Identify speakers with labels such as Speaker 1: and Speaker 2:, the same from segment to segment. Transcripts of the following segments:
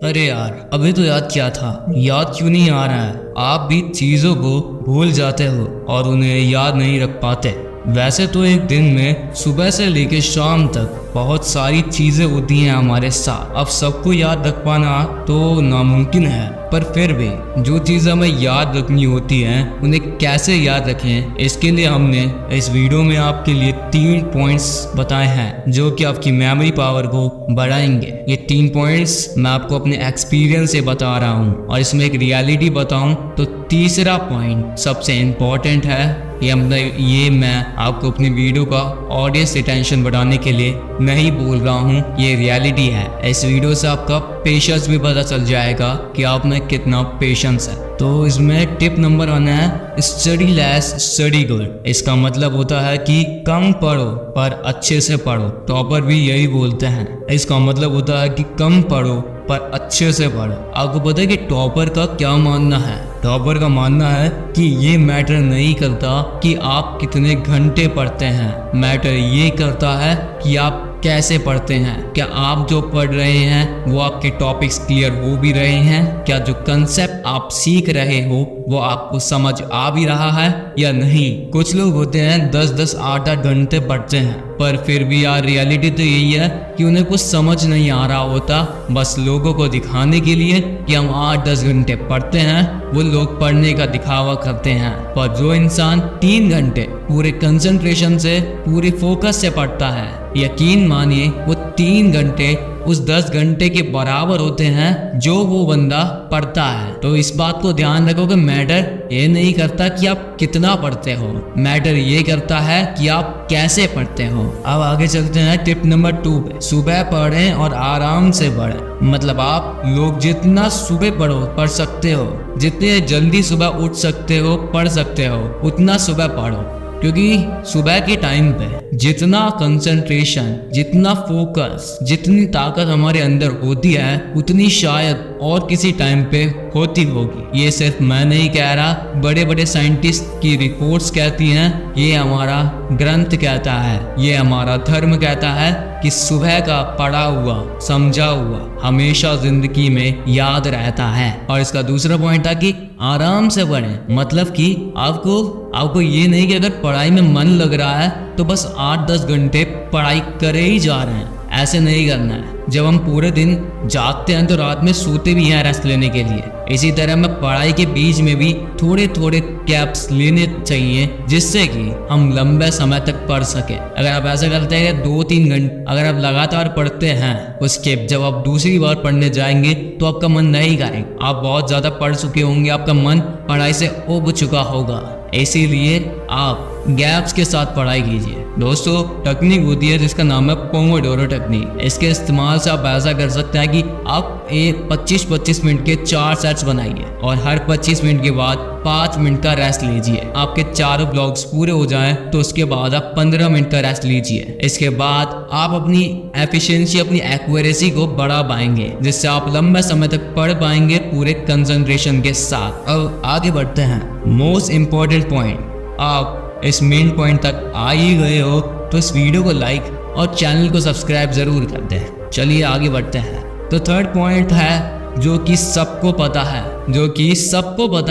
Speaker 1: अरे यार, अभी तो याद किया था, याद क्यों नहीं आ रहा है? आप भी चीज़ों को भूल जाते हो और उन्हें याद नहीं रख पाते। वैसे तो एक दिन में सुबह से लेकर शाम तक बहुत सारी चीज़ें होती हैं हमारे साथ। अब सबको याद रख पाना तो नामुमकिन है, पर फिर भी जो चीज़ हमें याद रखनी होती हैं उन्हें कैसे याद रखें, इसके लिए हमने इस वीडियो में आपके लिए 3 पॉइंट्स बताए हैं जो कि आपकी मेमोरी पावर को बढ़ाएंगे। ये 3 पॉइंट्स मैं आपको अपने एक्सपीरियंस से बता रहा हूँ और इसमें एक रियलिटी बताऊँ तो तीसरा पॉइंट सबसे इम्पोर्टेंट है। ये मैं आपको अपनी वीडियो का ऑडियंस रिटेंशन बढ़ाने के लिए नहीं बोल रहा हूँ, ये रियलिटी है। इस वीडियो से आपका पेशेंस भी पता चल जाएगा कि आप में कितना पेशेंस है। तो इसमें टिप नंबर 1 है स्टडी लेस स्टडी गुड। इसका मतलब होता है कि कम पढ़ो पर अच्छे से पढ़ो। टॉपर भी यही बोलते हैं। इसका मतलब होता है कि कम पढ़ो पर अच्छे से पढ़ो। आपको पता है कि टॉपर का क्या मानना है? टॉपर का मानना है कि ये मैटर नहीं करता कि आप कितने घंटे पढ़ते हैं, मैटर ये करता है कि आप कैसे पढ़ते हैं। क्या आप जो पढ़ रहे हैं वो आपके टॉपिक्स क्लियर हो भी रहे हैं? क्या जो कंसेप्ट आप सीख रहे हो वो आपको समझ आ भी रहा है या नहीं? कुछ लोग होते हैं 10-10, 8-8 घंटे पढ़ते हैं, पर फिर भी यार रियलिटी तो यही है कि उन्हें कुछ समझ नहीं आ रहा होता। बस लोगों को दिखाने के लिए कि हम 8-10 घंटे पढ़ते हैं, वो लोग पढ़ने का दिखावा करते हैं। पर जो इंसान 3 घंटे पूरे कंसंट्रेशन से, पूरी फोकस से पढ़ता है, यकीन मानिए वो 3 घंटे उस 10 घंटे के बराबर होते हैं जो वो बंदा पढ़ता है। तो इस बात को ध्यान रखो कि मैटर ये नहीं करता कि आप कितना पढ़ते हो, मैटर ये करता है कि आप कैसे पढ़ते हो। अब आगे चलते हैं टिप नंबर 2 पे। सुबह पढ़ें और आराम से पढ़ें। मतलब आप लोग जितना सुबह पढ़ सकते हो, जितने जल्दी सुबह उठ सकते हो, पढ़ सकते हो, उतना सुबह पढ़ो। क्योंकि सुबह के टाइम पे जितना कंसंट्रेशन, जितना फोकस, जितनी ताकत हमारे अंदर होती है उतनी शायद और किसी टाइम पे होती होगी। ये सिर्फ मैं नहीं कह रहा, बड़े बड़े साइंटिस्ट की रिपोर्ट्स कहती हैं, ये हमारा ग्रंथ कहता है, ये हमारा धर्म कहता है कि सुबह का पढ़ा हुआ, समझा हुआ हमेशा जिंदगी में याद रहता है। और इसका दूसरा पॉइंट था कि आराम से पढ़ें। मतलब कि आपको ये नहीं कि अगर पढ़ाई में मन लग रहा है तो बस 8-10 घंटे पढ़ाई करे ही जा रहे हैं, ऐसे नहीं करना है। जब हम पूरे दिन जागते हैं तो रात में सोते भी हैं रेस्ट लेने के लिए। इसी तरह में पढ़ाई के बीच में भी थोड़े थोड़े गैप्स लेने चाहिए जिससे कि हम लंबे समय तक पढ़ सके। अगर आप ऐसा करते हैं 2-3 घंटे अगर आप लगातार पढ़ते हैं, उसके जब आप दूसरी बार पढ़ने जाएंगे तो आपका मन नहीं करेगा। आप बहुत ज़्यादा पढ़ चुके होंगे, आपका मन पढ़ाई से उब चुका होगा। इसीलिए आप गैप्स के साथ पढ़ाई कीजिए। दोस्तों, टेक्निक होती है जिसका नाम है पोमोडोरो टेक्निक। इसके इस्तेमाल से आप ऐसा कर सकते हैं कि आप 25-25 मिनट के 4 सेट्स बनाइए और हर 25 मिनट के बाद 5 मिनट का रेस्ट लीजिए। आपके चारों ब्लॉक्स पूरे हो जाएं तो उसके बाद आप 15 मिनट का रेस्ट लीजिए। इसके बाद आप अपनी एफिशिएंसी, अपनी एक्यूरेसी को बढ़ा पाएंगे, जिससे आप लंबे समय तक पढ़ पाएंगे पूरे कंसंट्रेशन के साथ। अब आगे बढ़ते हैं मोस्ट इम्पोर्टेंट पॉइंट। आप इस मेन पॉइंट तक आ ही गए हो तो इस वीडियो को लाइक और चैनल को सब्सक्राइब जरूर कर दें। चलिए आगे बढ़ते हैं। तो थर्ड पॉइंट है जो कि सबको पता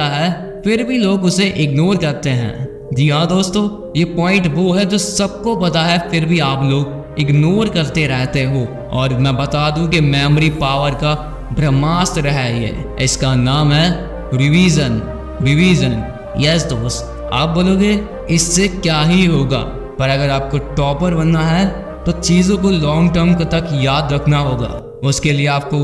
Speaker 1: है, फिर भी लोग उसे इग्नोर करते हैं। जी हाँ दोस्तों, ये पॉइंट वो है जो सबको पता है फिर भी आप लोग इग्नोर करते रहते हो। और मैं बता दूं कि मेमोरी पावर का ब्रह्मास्त्र है ये। इसका नाम है रिवीजन। यस दोस्त, आप बोलोगे इससे क्या ही होगा, पर अगर आपको टॉपर बनना है तो चीज़ों को लॉन्ग टर्म तक याद रखना होगा। उसके लिए आपको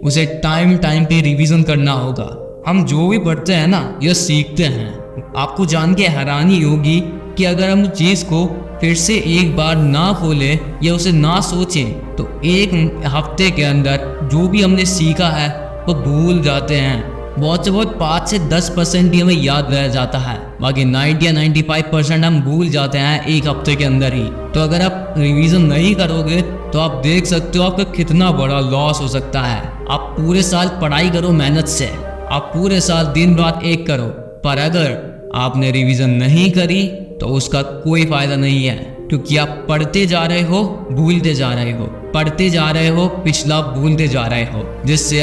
Speaker 1: उसे टाइम पे रिवीजन करना होगा। हम जो भी पढ़ते हैं ना, यह सीखते हैं। आपको जान के हैरानी होगी कि अगर हम चीज़ को फिर से एक बार ना खोलें या उसे ना सोचें तो 1 हफ्ते के अंदर जो भी हमने सीखा है वो भूल जाते हैं। बहुत से बहुत 5 से 10% ही हमें याद रह जाता है, बाकी 90 या 95% हम भूल जाते हैं 1 हफ्ते के अंदर ही। तो अगर आप रिवीजन नहीं करोगे तो आप देख सकते हो आपका कितना बड़ा लॉस हो सकता है। आप पूरे साल पढ़ाई करो मेहनत से, आप पूरे साल दिन रात एक करो, पर अगर आपने रिवीजन नहीं करी तो उसका कोई फायदा नहीं है। क्योंकि आप पढ़ते जा रहे हो, भूलते जा रहे हो, पढ़ते जा रहे हो, पिछला भूलते जा रहे हो, जिससे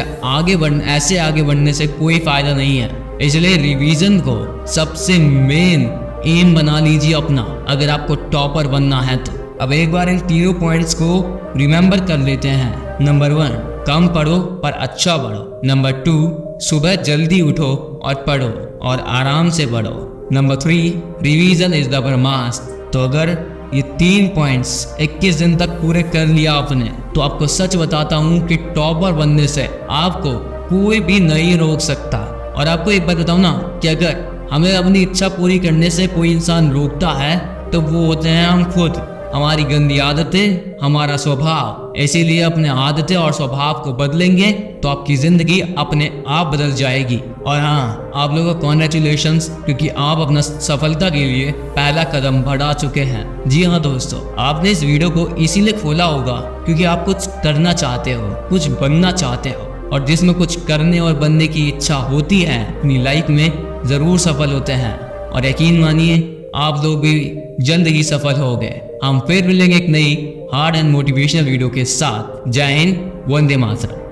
Speaker 1: ऐसे आगे बढ़ने से कोई फायदा नहीं है। इसलिए रिवीजन को सबसे मेन एम बना लीजिए अपना, अगर आपको टॉपर बनना है तो। अब एक बार इन तीनों पॉइंट्स को रिमेंबर कर लेते हैं। नंबर 1, कम पढ़ो पर अच्छा पढ़ो। नंबर 2, सुबह जल्दी उठो और पढ़ो और आराम से पढ़ो। नंबर 3, रिवीजन इज द ब्रह्मास्त्र। तो अगर ये 3 पॉइंट्स 21 दिन तक पूरे कर लिया आपने, तो आपको सच बताता हूँ कि टॉपर बनने से आपको कोई भी नहीं रोक सकता। और आपको एक बात बताऊँ ना कि अगर हमें अपनी इच्छा पूरी करने से कोई इंसान रोकता है तो वो होते हैं हम खुद, हमारी गंदी आदतें, हमारा स्वभाव। इसीलिए अपने आदतें और स्वभाव को बदलेंगे तो आपकी ज़िंदगी अपने आप बदल जाएगी। और हाँ, आप लोगों को कॉन्ग्रेचुलेशंस, क्योंकि आप अपना सफलता के लिए पहला कदम बढ़ा चुके हैं। जी हाँ दोस्तों, आपने इस वीडियो को इसीलिए खोला होगा क्योंकि आप कुछ करना चाहते हो, कुछ बनना चाहते हो, और जिसमें कुछ करने और बनने की इच्छा होती है अपनी लाइफ में ज़रूर सफल होते हैं। और यकीन मानिए आप लोग भी जल्द ही सफल हो गए। हम फिर मिलेंगे एक नई हार्ड एंड मोटिवेशनल वीडियो के साथ। जय हिंद, वंदे मातरम।